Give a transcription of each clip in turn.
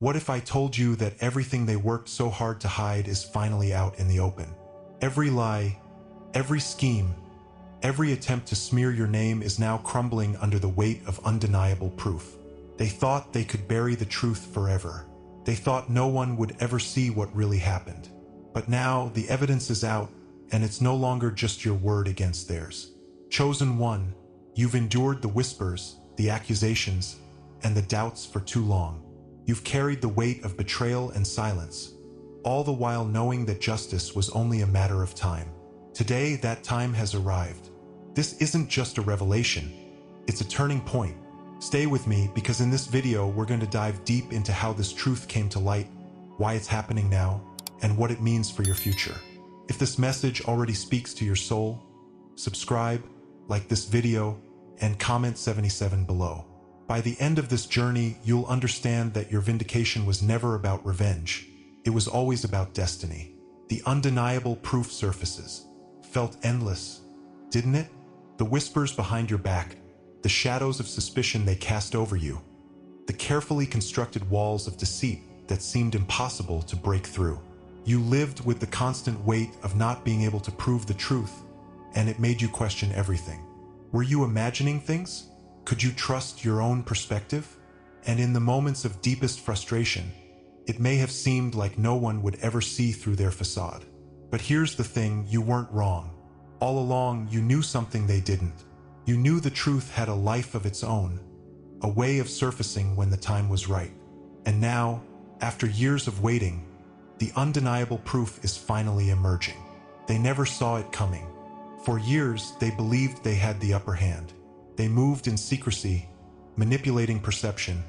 What if I told you that everything they worked so hard to hide is finally out in the open? Every lie, every scheme, every attempt to smear your name is now crumbling under the weight of undeniable proof. They thought they could bury the truth forever. They thought no one would ever see what really happened. But now the evidence is out, and it's no longer just your word against theirs. Chosen one, you've endured the whispers, the accusations, and the doubts for too long. You've carried the weight of betrayal and silence, all the while knowing that justice was only a matter of time. Today, that time has arrived. This isn't just a revelation, it's a turning point. Stay with me, because in this video we're going to dive deep into how this truth came to light, why it's happening now, and what it means for your future. If this message already speaks to your soul, subscribe, like this video, and comment 77 below. By the end of this journey, you'll understand that your vindication was never about revenge. It was always about destiny. The undeniable proof surfaces. Felt endless, didn't it? The whispers behind your back, the shadows of suspicion they cast over you, the carefully constructed walls of deceit that seemed impossible to break through. You lived with the constant weight of not being able to prove the truth, and it made you question everything. Were you imagining things? Could you trust your own perspective? And in the moments of deepest frustration, it may have seemed like no one would ever see through their facade. But here's the thing, you weren't wrong. All along, you knew something they didn't. You knew the truth had a life of its own, a way of surfacing when the time was right. And now, after years of waiting, the undeniable proof is finally emerging. They never saw it coming. For years, they believed they had the upper hand. They moved in secrecy, manipulating perception,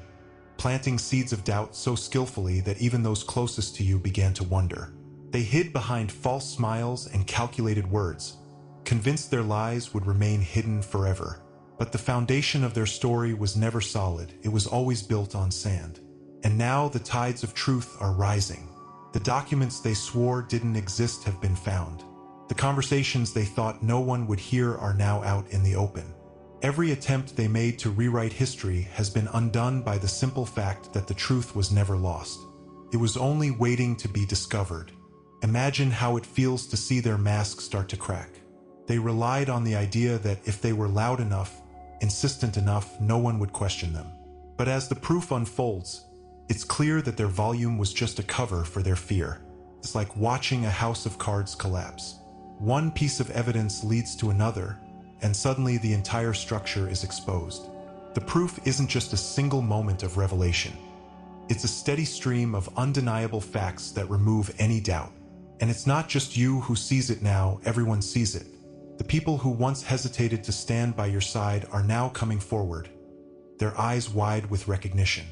planting seeds of doubt so skillfully that even those closest to you began to wonder. They hid behind false smiles and calculated words, convinced their lies would remain hidden forever. But the foundation of their story was never solid. It was always built on sand. And now the tides of truth are rising. The documents they swore didn't exist have been found. The conversations they thought no one would hear are now out in the open. Every attempt they made to rewrite history has been undone by the simple fact that the truth was never lost. It was only waiting to be discovered. Imagine how it feels to see their masks start to crack. They relied on the idea that if they were loud enough, insistent enough, no one would question them. But as the proof unfolds, it's clear that their volume was just a cover for their fear. It's like watching a house of cards collapse. One piece of evidence leads to another, and suddenly the entire structure is exposed. The proof isn't just a single moment of revelation. It's a steady stream of undeniable facts that remove any doubt. And it's not just you who sees it now, everyone sees it. The people who once hesitated to stand by your side are now coming forward, their eyes wide with recognition.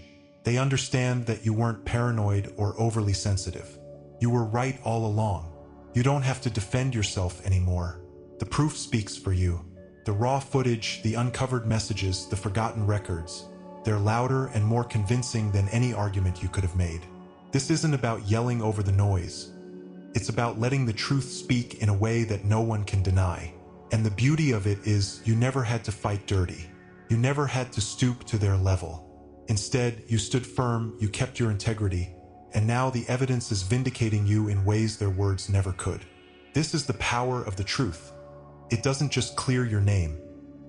They understand that you weren't paranoid or overly sensitive. You were right all along. You don't have to defend yourself anymore. The proof speaks for you. The raw footage, the uncovered messages, the forgotten records, they're louder and more convincing than any argument you could have made. This isn't about yelling over the noise. It's about letting the truth speak in a way that no one can deny. And the beauty of it is you never had to fight dirty. You never had to stoop to their level. Instead, you stood firm, you kept your integrity, and now the evidence is vindicating you in ways their words never could. This is the power of the truth. It doesn't just clear your name.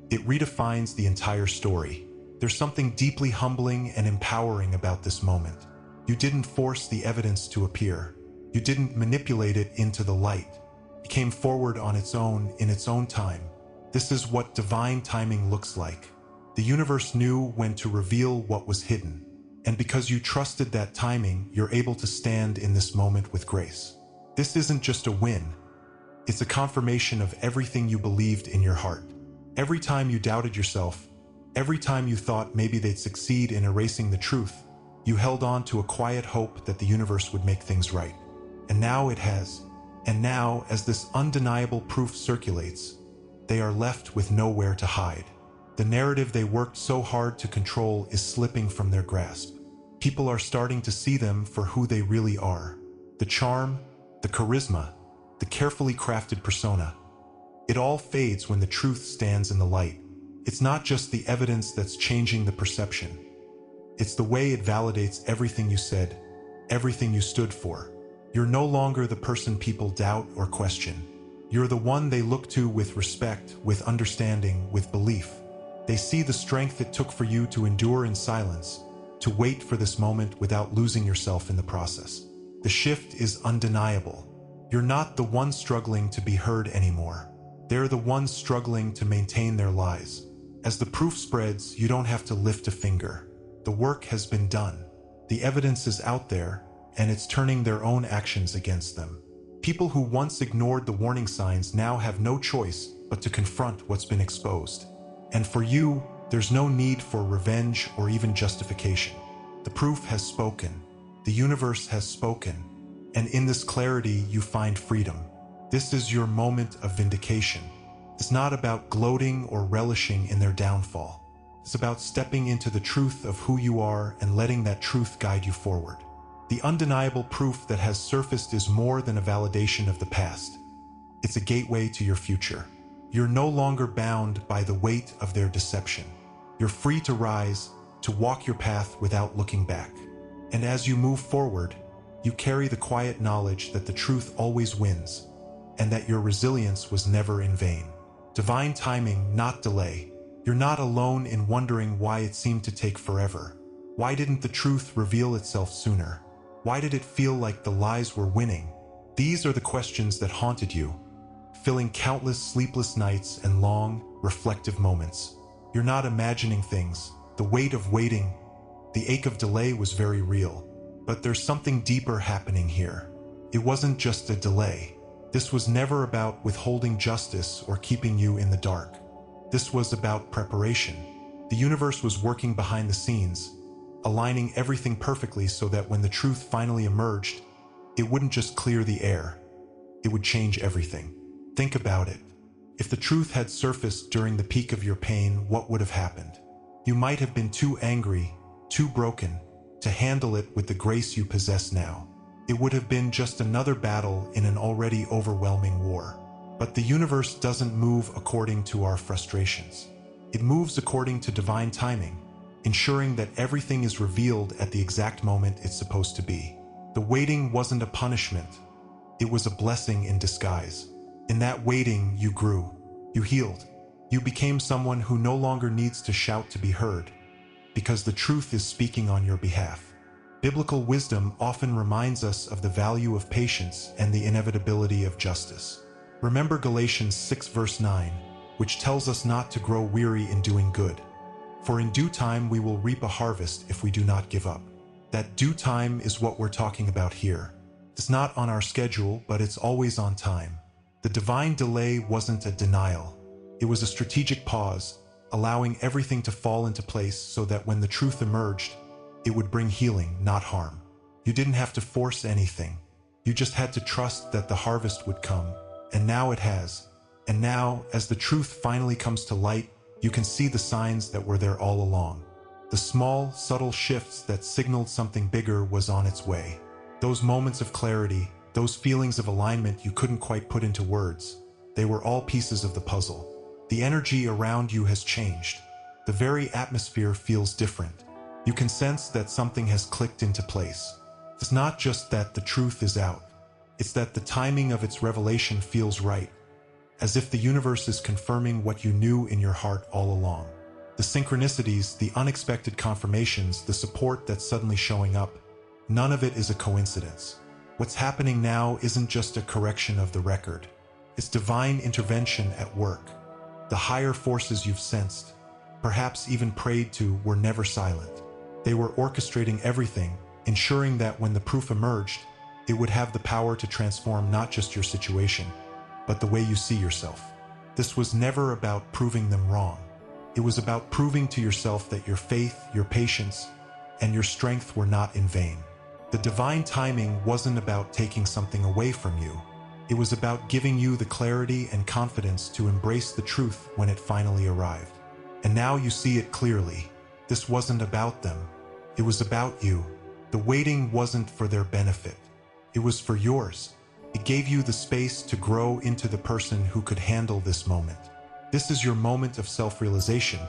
It redefines the entire story. There's something deeply humbling and empowering about this moment. You didn't force the evidence to appear. You didn't manipulate it into the light. It came forward on its own, in its own time. This is what divine timing looks like. The universe knew when to reveal what was hidden. And because you trusted that timing, you're able to stand in this moment with grace. This isn't just a win. It's a confirmation of everything you believed in your heart. Every time you doubted yourself, every time you thought maybe they'd succeed in erasing the truth, you held on to a quiet hope that the universe would make things right. And now it has. And now, as this undeniable proof circulates, they are left with nowhere to hide. The narrative they worked so hard to control is slipping from their grasp. People are starting to see them for who they really are. The charm, the charisma, the carefully crafted persona. It all fades when the truth stands in the light. It's not just the evidence that's changing the perception. It's the way it validates everything you said, everything you stood for. You're no longer the person people doubt or question. You're the one they look to with respect, with understanding, with belief. They see the strength it took for you to endure in silence, to wait for this moment without losing yourself in the process. The shift is undeniable. You're not the one struggling to be heard anymore. They're the ones struggling to maintain their lies. As the proof spreads, you don't have to lift a finger. The work has been done. The evidence is out there, and it's turning their own actions against them. People who once ignored the warning signs now have no choice but to confront what's been exposed. And for you, there's no need for revenge or even justification. The proof has spoken. The universe has spoken. And in this clarity, you find freedom. This is your moment of vindication. It's not about gloating or relishing in their downfall. It's about stepping into the truth of who you are and letting that truth guide you forward. The undeniable proof that has surfaced is more than a validation of the past. It's a gateway to your future. You're no longer bound by the weight of their deception. You're free to rise, to walk your path without looking back. And as you move forward, you carry the quiet knowledge that the truth always wins, and that your resilience was never in vain. Divine timing, not delay. You're not alone in wondering why it seemed to take forever. Why didn't the truth reveal itself sooner? Why did it feel like the lies were winning? These are the questions that haunted you, filling countless sleepless nights and long, reflective moments. You're not imagining things. The weight of waiting, the ache of delay was very real. But there's something deeper happening here. It wasn't just a delay. This was never about withholding justice or keeping you in the dark. This was about preparation. The universe was working behind the scenes, aligning everything perfectly so that when the truth finally emerged, it wouldn't just clear the air. It would change everything. Think about it. If the truth had surfaced during the peak of your pain, what would have happened? You might have been too angry, too broken, to handle it with the grace you possess now. It would have been just another battle in an already overwhelming war. But the universe doesn't move according to our frustrations. It moves according to divine timing, ensuring that everything is revealed at the exact moment it's supposed to be. The waiting wasn't a punishment. It was a blessing in disguise. In that waiting, you grew. You healed. You became someone who no longer needs to shout to be heard, because the truth is speaking on your behalf. Biblical wisdom often reminds us of the value of patience and the inevitability of justice. Remember Galatians 6 verse 9, which tells us not to grow weary in doing good. For in due time we will reap a harvest if we do not give up. That due time is what we're talking about here. It's not on our schedule, but it's always on time. The divine delay wasn't a denial. It was a strategic pause, allowing everything to fall into place so that when the truth emerged, it would bring healing, not harm. You didn't have to force anything. You just had to trust that the harvest would come. And now it has. And now, as the truth finally comes to light, you can see the signs that were there all along. The small, subtle shifts that signaled something bigger was on its way. Those moments of clarity, those feelings of alignment you couldn't quite put into words, they were all pieces of the puzzle. The energy around you has changed. The very atmosphere feels different. You can sense that something has clicked into place. It's not just that the truth is out. It's that the timing of its revelation feels right, as if the universe is confirming what you knew in your heart all along. The synchronicities, the unexpected confirmations, the support that's suddenly showing up, none of it is a coincidence. What's happening now isn't just a correction of the record. It's divine intervention at work. The higher forces you've sensed, perhaps even prayed to, were never silent. They were orchestrating everything, ensuring that when the proof emerged, it would have the power to transform not just your situation, but the way you see yourself. This was never about proving them wrong. It was about proving to yourself that your faith, your patience, and your strength were not in vain. The divine timing wasn't about taking something away from you. It was about giving you the clarity and confidence to embrace the truth when it finally arrived. And now you see it clearly. This wasn't about them. It was about you. The waiting wasn't for their benefit. It was for yours. It gave you the space to grow into the person who could handle this moment. This is your moment of self-realization,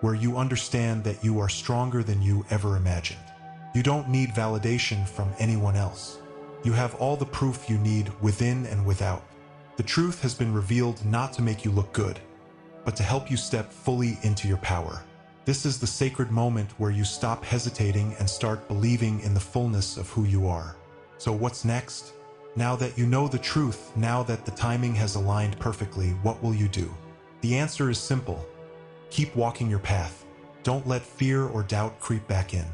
where you understand that you are stronger than you ever imagined. You don't need validation from anyone else. You have all the proof you need within and without. The truth has been revealed not to make you look good, but to help you step fully into your power. This is the sacred moment where you stop hesitating and start believing in the fullness of who you are. So what's next? Now that you know the truth, now that the timing has aligned perfectly, what will you do? The answer is simple. Keep walking your path. Don't let fear or doubt creep back in.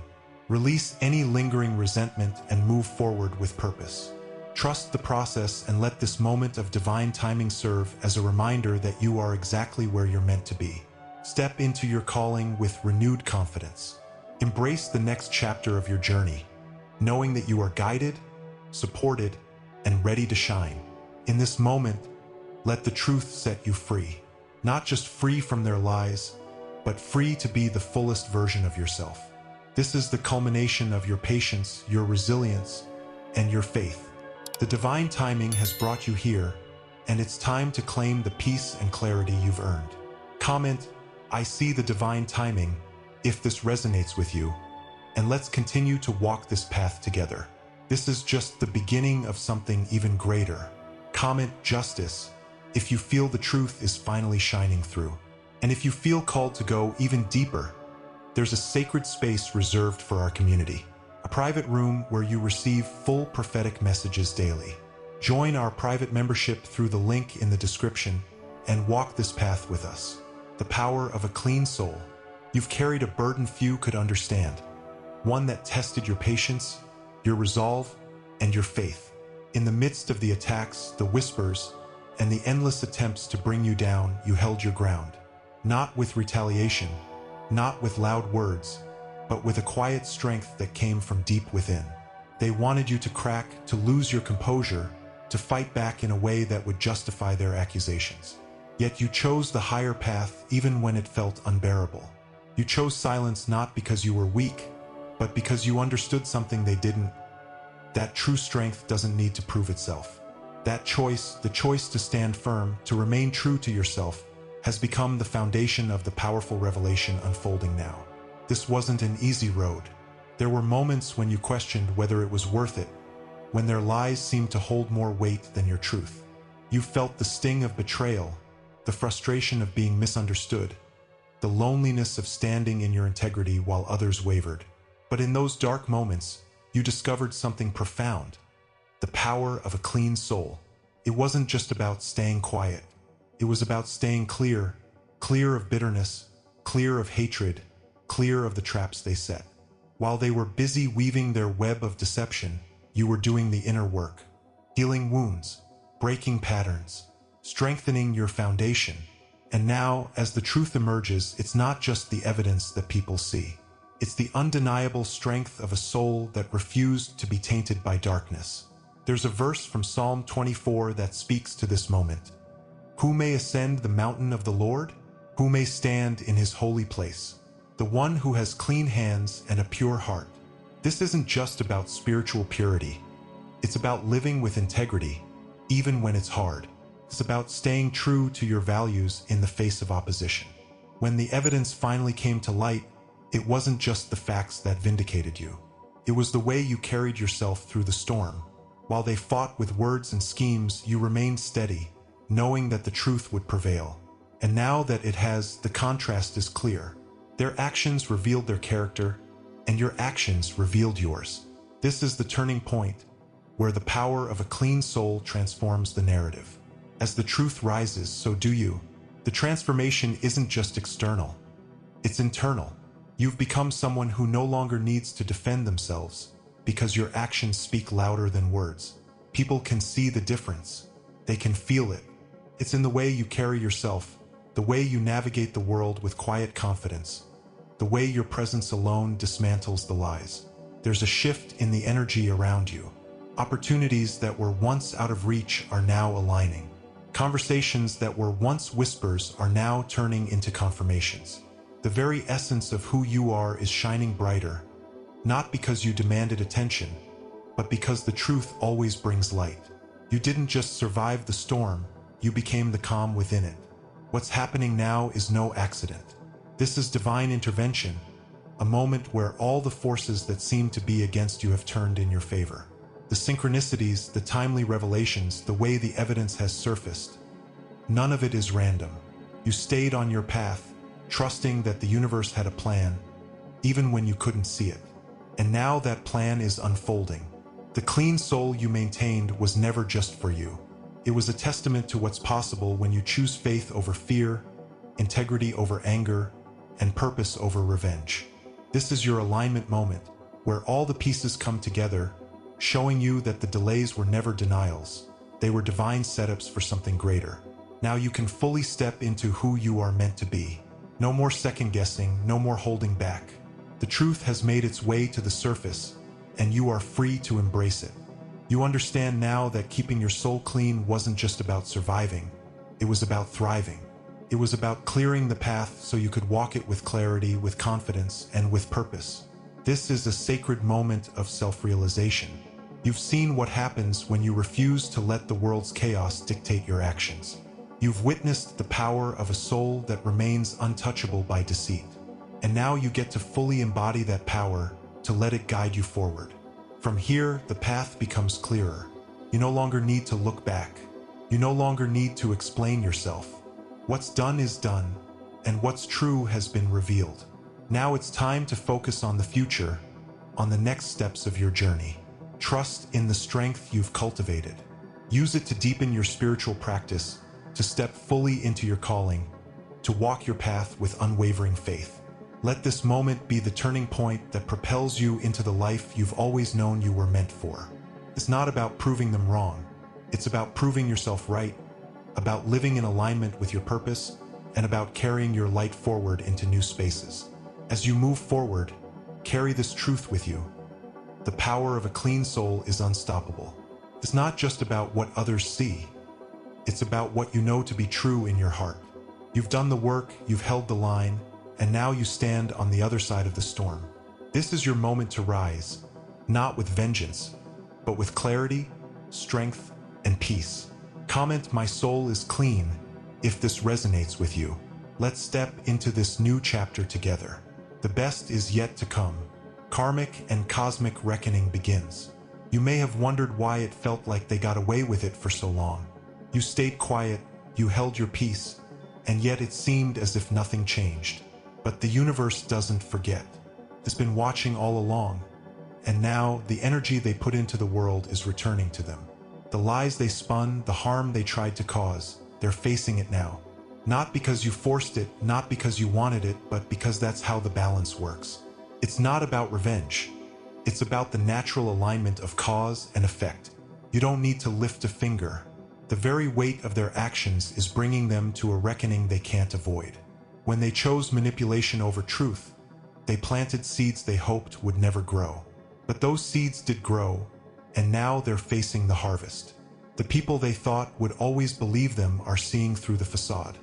Release any lingering resentment and move forward with purpose. Trust the process and let this moment of divine timing serve as a reminder that you are exactly where you're meant to be. Step into your calling with renewed confidence. Embrace the next chapter of your journey, knowing that you are guided, supported, and ready to shine. In this moment, let the truth set you free. Not just free from their lies, but free to be the fullest version of yourself. This is the culmination of your patience, your resilience, and your faith. The divine timing has brought you here, and it's time to claim the peace and clarity you've earned. Comment, "I see the divine timing," if this resonates with you, and let's continue to walk this path together. This is just the beginning of something even greater. Comment justice if you feel the truth is finally shining through. And if you feel called to go even deeper, there's a sacred space reserved for our community, a private room where you receive full prophetic messages daily. Join our private membership through the link in the description and walk this path with us. The power of a clean soul. You've carried a burden few could understand, one that tested your patience, your resolve, and your faith. In the midst of the attacks, the whispers, and the endless attempts to bring you down, you held your ground. Not with retaliation, not with loud words, but with a quiet strength that came from deep within. They wanted you to crack, to lose your composure, to fight back in a way that would justify their accusations. Yet you chose the higher path even when it felt unbearable. You chose silence not because you were weak, but because you understood something they didn't. That true strength doesn't need to prove itself. That choice, the choice to stand firm, to remain true to yourself, has become the foundation of the powerful revelation unfolding now. This wasn't an easy road. There were moments when you questioned whether it was worth it, when their lies seemed to hold more weight than your truth. You felt the sting of betrayal, the frustration of being misunderstood, the loneliness of standing in your integrity while others wavered. But in those dark moments, you discovered something profound: the power of a clean soul. It wasn't just about staying quiet. It was about staying clear, clear of bitterness, clear of hatred, clear of the traps they set. While they were busy weaving their web of deception, you were doing the inner work, healing wounds, breaking patterns, strengthening your foundation. And now, as the truth emerges, it's not just the evidence that people see. It's the undeniable strength of a soul that refused to be tainted by darkness. There's a verse from Psalm 24 that speaks to this moment. Who may ascend the mountain of the Lord? Who may stand in his holy place? The one who has clean hands and a pure heart. This isn't just about spiritual purity. It's about living with integrity, even when it's hard. It's about staying true to your values in the face of opposition. When the evidence finally came to light, it wasn't just the facts that vindicated you. It was the way you carried yourself through the storm. While they fought with words and schemes, you remained steady, knowing that the truth would prevail. And now that it has, the contrast is clear. Their actions revealed their character, and your actions revealed yours. This is the turning point, where the power of a clean soul transforms the narrative. As the truth rises, so do you. The transformation isn't just external, it's internal. You've become someone who no longer needs to defend themselves, because your actions speak louder than words. People can see the difference. They can feel it. It's in the way you carry yourself, the way you navigate the world with quiet confidence, the way your presence alone dismantles the lies. There's a shift in the energy around you. Opportunities that were once out of reach are now aligning. Conversations that were once whispers are now turning into confirmations. The very essence of who you are is shining brighter, not because you demanded attention, but because the truth always brings light. You didn't just survive the storm, you became the calm within it. What's happening now is no accident. This is divine intervention, a moment where all the forces that seem to be against you have turned in your favor. The synchronicities, the timely revelations, the way the evidence has surfaced, none of it is random. You stayed on your path, trusting that the universe had a plan, even when you couldn't see it. And now that plan is unfolding. The clean soul you maintained was never just for you. It was a testament to what's possible when you choose faith over fear, integrity over anger, and purpose over revenge. This is your alignment moment, where all the pieces come together, showing you that the delays were never denials. They were divine setups for something greater. Now you can fully step into who you are meant to be. No more second-guessing, no more holding back. The truth has made its way to the surface, and you are free to embrace it. You understand now that keeping your soul clean wasn't just about surviving, it was about thriving. It was about clearing the path so you could walk it with clarity, with confidence, and with purpose. This is a sacred moment of self-realization. You've seen what happens when you refuse to let the world's chaos dictate your actions. You've witnessed the power of a soul that remains untouchable by deceit. And now you get to fully embody that power, to let it guide you forward. From here, the path becomes clearer. You no longer need to look back. You no longer need to explain yourself. What's done is done, and what's true has been revealed. Now it's time to focus on the future, on the next steps of your journey. Trust in the strength you've cultivated. Use it to deepen your spiritual practice, to step fully into your calling, to walk your path with unwavering faith. Let this moment be the turning point that propels you into the life you've always known you were meant for. It's not about proving them wrong. It's about proving yourself right, about living in alignment with your purpose, and about carrying your light forward into new spaces. As you move forward, carry this truth with you. The power of a clean soul is unstoppable. It's not just about what others see. It's about what you know to be true in your heart. You've done the work, you've held the line, and now you stand on the other side of the storm. This is your moment to rise, not with vengeance, but with clarity, strength, and peace. Comment "My soul is clean" if this resonates with you. Let's step into this new chapter together. The best is yet to come. Karmic and cosmic reckoning begins. You may have wondered why it felt like they got away with it for so long. You stayed quiet, you held your peace, and yet it seemed as if nothing changed. But the universe doesn't forget. It's been watching all along, and now the energy they put into the world is returning to them. The lies they spun, the harm they tried to cause, they're facing it now. Not because you forced it, not because you wanted it, but because that's how the balance works. It's not about revenge. It's about the natural alignment of cause and effect. You don't need to lift a finger. The very weight of their actions is bringing them to a reckoning they can't avoid. When they chose manipulation over truth, they planted seeds they hoped would never grow. But those seeds did grow, and now they're facing the harvest. The people they thought would always believe them are seeing through the facade.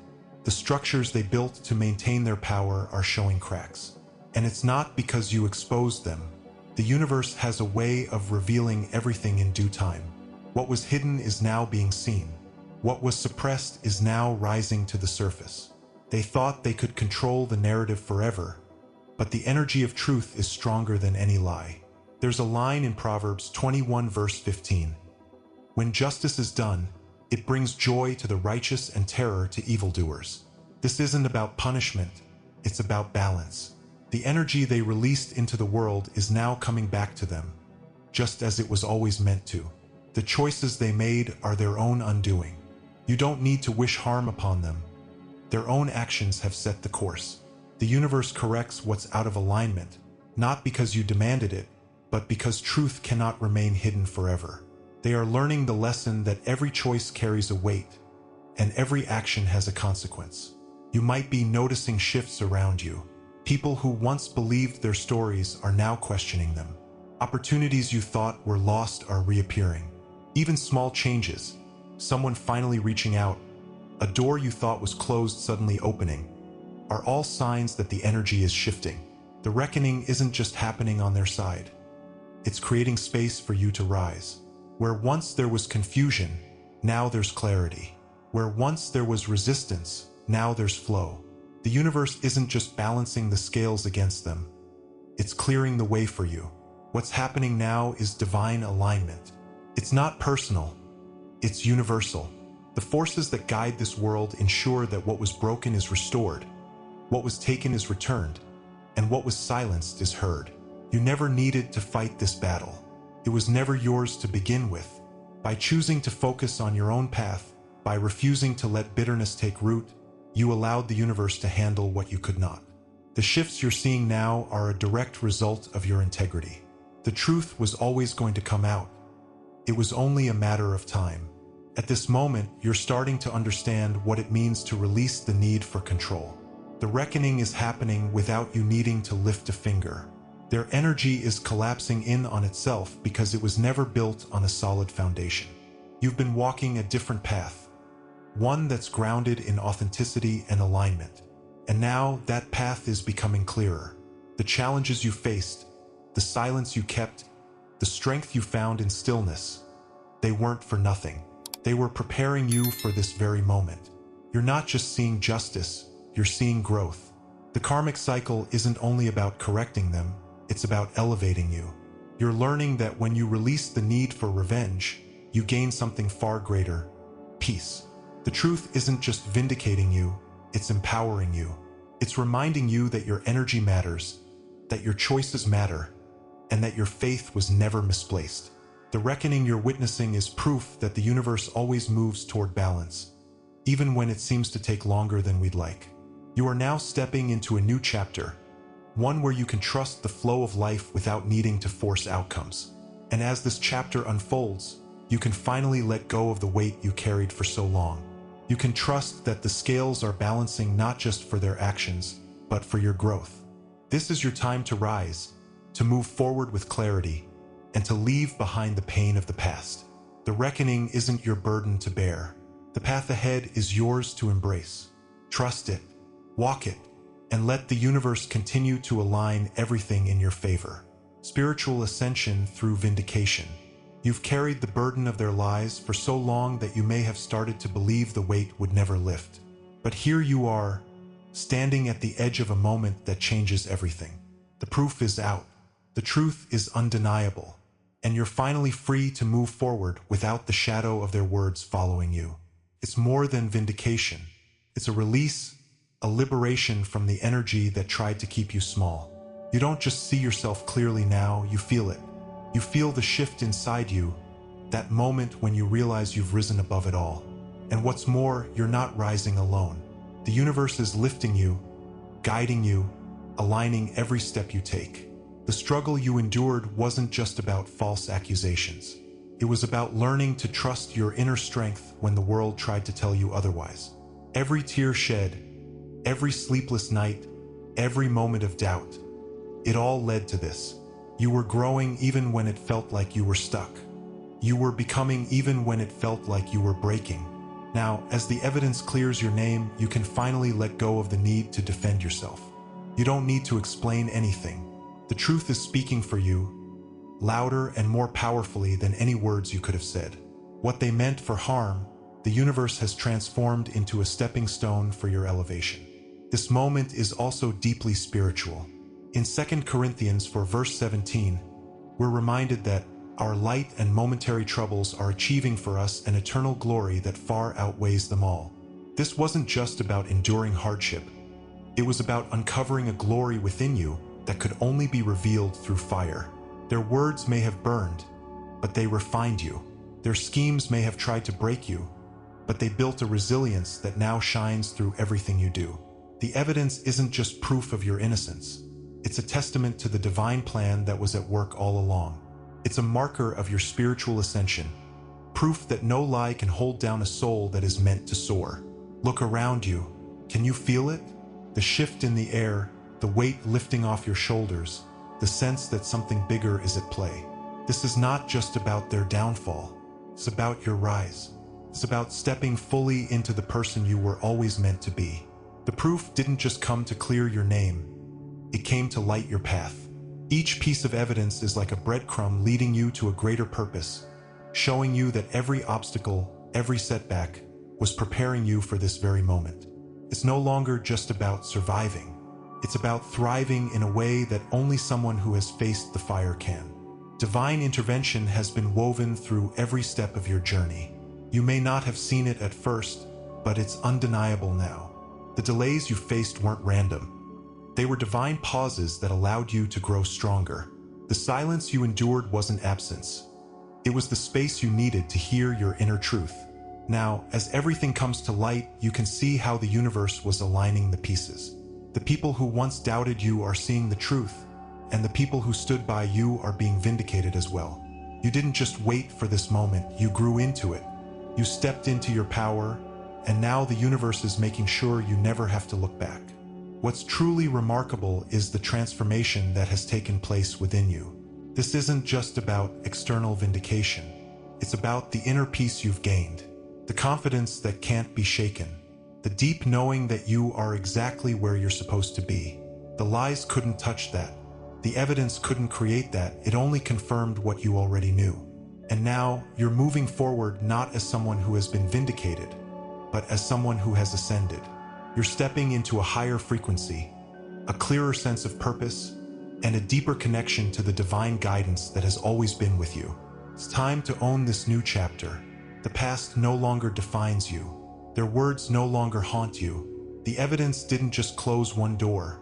The structures they built to maintain their power are showing cracks. And it's not because you exposed them. The universe has a way of revealing everything in due time. What was hidden is now being seen. What was suppressed is now rising to the surface. They thought they could control the narrative forever, but the energy of truth is stronger than any lie. There's a line in Proverbs 21 verse 15. When justice is done, it brings joy to the righteous and terror to evildoers. This isn't about punishment, it's about balance. The energy they released into the world is now coming back to them, just as it was always meant to. The choices they made are their own undoing. You don't need to wish harm upon them. Their own actions have set the course. The universe corrects what's out of alignment, not because you demanded it, but because truth cannot remain hidden forever. They are learning the lesson that every choice carries a weight, and every action has a consequence. You might be noticing shifts around you. People who once believed their stories are now questioning them. Opportunities you thought were lost are reappearing. Even small changes, someone finally reaching out, a door you thought was closed suddenly opening, are all signs that the energy is shifting. The reckoning isn't just happening on their side. It's creating space for you to rise. Where once there was confusion, now there's clarity. Where once there was resistance, now there's flow. The universe isn't just balancing the scales against them, it's clearing the way for you. What's happening now is divine alignment. It's not personal, it's universal. The forces that guide this world ensure that what was broken is restored, what was taken is returned, and what was silenced is heard. You never needed to fight this battle. It was never yours to begin with. By choosing to focus on your own path, by refusing to let bitterness take root, you allowed the universe to handle what you could not. The shifts you're seeing now are a direct result of your integrity. The truth was always going to come out. It was only a matter of time. At this moment, you're starting to understand what it means to release the need for control. The reckoning is happening without you needing to lift a finger. Their energy is collapsing in on itself because it was never built on a solid foundation. You've been walking a different path, one that's grounded in authenticity and alignment. And now that path is becoming clearer. The challenges you faced, the silence you kept, the strength you found in stillness, they weren't for nothing. They were preparing you for this very moment. You're not just seeing justice, you're seeing growth. The karmic cycle isn't only about correcting them, it's about elevating you. You're learning that when you release the need for revenge, you gain something far greater: peace. The truth isn't just vindicating you, it's empowering you. It's reminding you that your energy matters, that your choices matter, and that your faith was never misplaced. The reckoning you're witnessing is proof that the universe always moves toward balance, even when it seems to take longer than we'd like. You are now stepping into a new chapter, one where you can trust the flow of life without needing to force outcomes. And as this chapter unfolds, you can finally let go of the weight you carried for so long. You can trust that the scales are balancing not just for their actions, but for your growth. This is your time to rise, to move forward with clarity, and to leave behind the pain of the past. The reckoning isn't your burden to bear. The path ahead is yours to embrace. Trust it, walk it, and let the universe continue to align everything in your favor. Spiritual ascension through vindication. You've carried the burden of their lies for so long that you may have started to believe the weight would never lift. But here you are, standing at the edge of a moment that changes everything. The proof is out. The truth is undeniable. And you're finally free to move forward without the shadow of their words following you. It's more than vindication. It's a release, a liberation from the energy that tried to keep you small. You don't just see yourself clearly now, you feel it. You feel the shift inside you, that moment when you realize you've risen above it all. And what's more, you're not rising alone. The universe is lifting you, guiding you, aligning every step you take. The struggle you endured wasn't just about false accusations. It was about learning to trust your inner strength when the world tried to tell you otherwise. Every tear shed, every sleepless night, every moment of doubt, it all led to this. You were growing even when it felt like you were stuck. You were becoming even when it felt like you were breaking. Now, as the evidence clears your name, you can finally let go of the need to defend yourself. You don't need to explain anything. The truth is speaking for you, louder and more powerfully than any words you could have said. What they meant for harm, the universe has transformed into a stepping stone for your elevation. This moment is also deeply spiritual. In 2 Corinthians 4 verse 17, we're reminded that our light and momentary troubles are achieving for us an eternal glory that far outweighs them all. This wasn't just about enduring hardship. It was about uncovering a glory within you that could only be revealed through fire. Their words may have burned, but they refined you. Their schemes may have tried to break you, but they built a resilience that now shines through everything you do. The evidence isn't just proof of your innocence. It's a testament to the divine plan that was at work all along. It's a marker of your spiritual ascension, proof that no lie can hold down a soul that is meant to soar. Look around you. Can you feel it? The shift in the air, the weight lifting off your shoulders, the sense that something bigger is at play. This is not just about their downfall. It's about your rise. It's about stepping fully into the person you were always meant to be. The proof didn't just come to clear your name. It came to light your path. Each piece of evidence is like a breadcrumb leading you to a greater purpose, showing you that every obstacle, every setback, was preparing you for this very moment. is no longer just about surviving. It's about thriving in a way that only someone who has faced the fire can. Divine intervention has been woven through every step of your journey. You may not have seen it at first, but it's undeniable now. The delays you faced weren't random. They were divine pauses that allowed you to grow stronger. The silence you endured wasn't absence. It was the space you needed to hear your inner truth. Now, as everything comes to light, you can see how the universe was aligning the pieces. The people who once doubted you are seeing the truth, and the people who stood by you are being vindicated as well. You didn't just wait for this moment, you grew into it. You stepped into your power, and now the universe is making sure you never have to look back. What's truly remarkable is the transformation that has taken place within you. This isn't just about external vindication. It's about the inner peace you've gained, the confidence that can't be shaken, the deep knowing that you are exactly where you're supposed to be. The lies couldn't touch that. The evidence couldn't create that. It only confirmed what you already knew. And now you're moving forward not as someone who has been vindicated, but as someone who has ascended. You're stepping into a higher frequency, a clearer sense of purpose, and a deeper connection to the divine guidance that has always been with you. It's time to own this new chapter. The past no longer defines you. Their words no longer haunt you. The evidence didn't just close one door.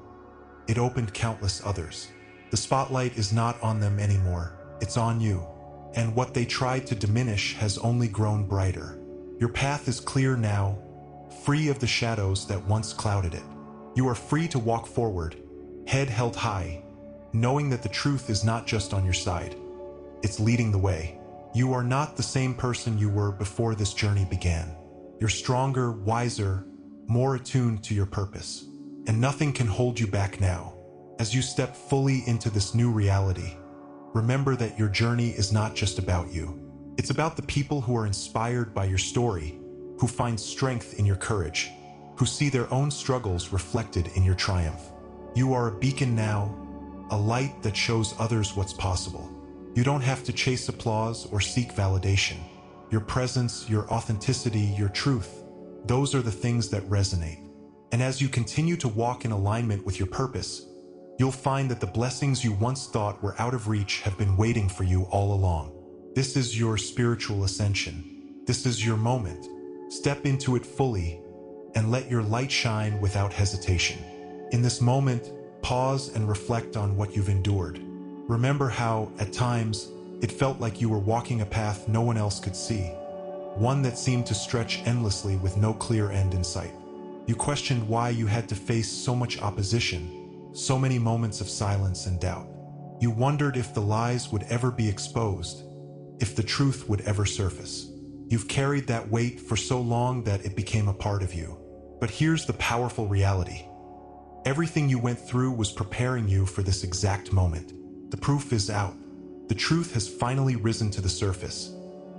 It opened countless others. The spotlight is not on them anymore. It's on you. And what they tried to diminish has only grown brighter. Your path is clear now, free of the shadows that once clouded it. You are free to walk forward, head held high, knowing that the truth is not just on your side. It's leading the way. You are not the same person you were before this journey began. You're stronger, wiser, more attuned to your purpose. And nothing can hold you back now. As you step fully into this new reality, remember that your journey is not just about you. It's about the people who are inspired by your story, who find strength in your courage, who see their own struggles reflected in your triumph. You are a beacon now, a light that shows others what's possible. You don't have to chase applause or seek validation. Your presence, your authenticity, your truth, those are the things that resonate. And as you continue to walk in alignment with your purpose, you'll find that the blessings you once thought were out of reach have been waiting for you all along. This is your spiritual ascension. This is your moment. Step into it fully and let your light shine without hesitation. In this moment, pause and reflect on what you've endured. Remember how, at times, it felt like you were walking a path no one else could see, one that seemed to stretch endlessly with no clear end in sight. You questioned why you had to face so much opposition, so many moments of silence and doubt. You wondered if the lies would ever be exposed, if the truth would ever surface. You've carried that weight for so long that it became a part of you. But here's the powerful reality. Everything you went through was preparing you for this exact moment. The proof is out. The truth has finally risen to the surface,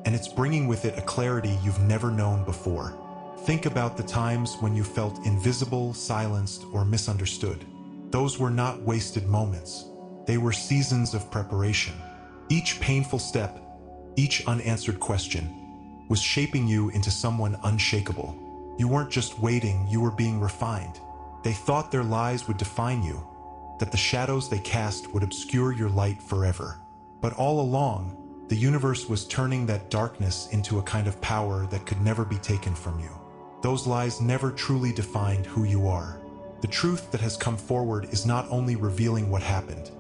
and it's bringing with it a clarity you've never known before. Think about the times when you felt invisible, silenced, or misunderstood. Those were not wasted moments. They were seasons of preparation. Each painful step, each unanswered question, was shaping you into someone unshakable. You weren't just waiting, you were being refined. They thought their lies would define you, that the shadows they cast would obscure your light forever. But all along, the universe was turning that darkness into a kind of power that could never be taken from you. Those lies never truly defined who you are. The truth that has come forward is not only revealing what happened,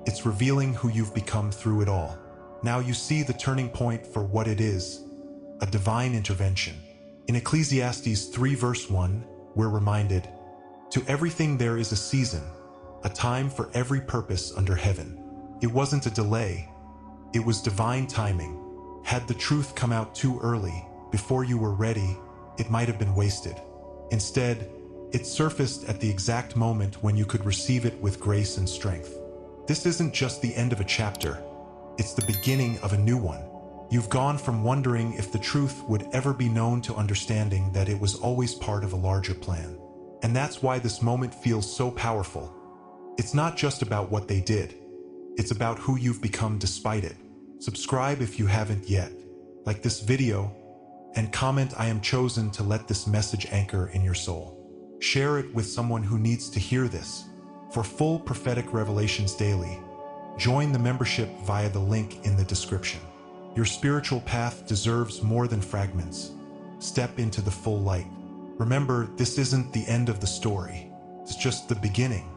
it's revealing who you've become through it all. Now you see the turning point for what it is, a divine intervention. In Ecclesiastes 3 verse 1, we're reminded, "To everything there is a season, a time for every purpose under heaven." It wasn't a delay, it was divine timing. Had the truth come out too early, before you were ready, it might have been wasted. Instead, it surfaced at the exact moment when you could receive it with grace and strength. This isn't just the end of a chapter, it's the beginning of a new one. You've gone from wondering if the truth would ever be known to understanding that it was always part of a larger plan. And that's why this moment feels so powerful. It's not just about what they did, it's about who you've become despite it. Subscribe if you haven't yet, like this video, and comment "I am chosen" to let this message anchor in your soul. Share it with someone who needs to hear this. For full prophetic revelations daily, join the membership via the link in the description. Your spiritual path deserves more than fragments. Step into the full light. Remember, this isn't the end of the story. It's just the beginning.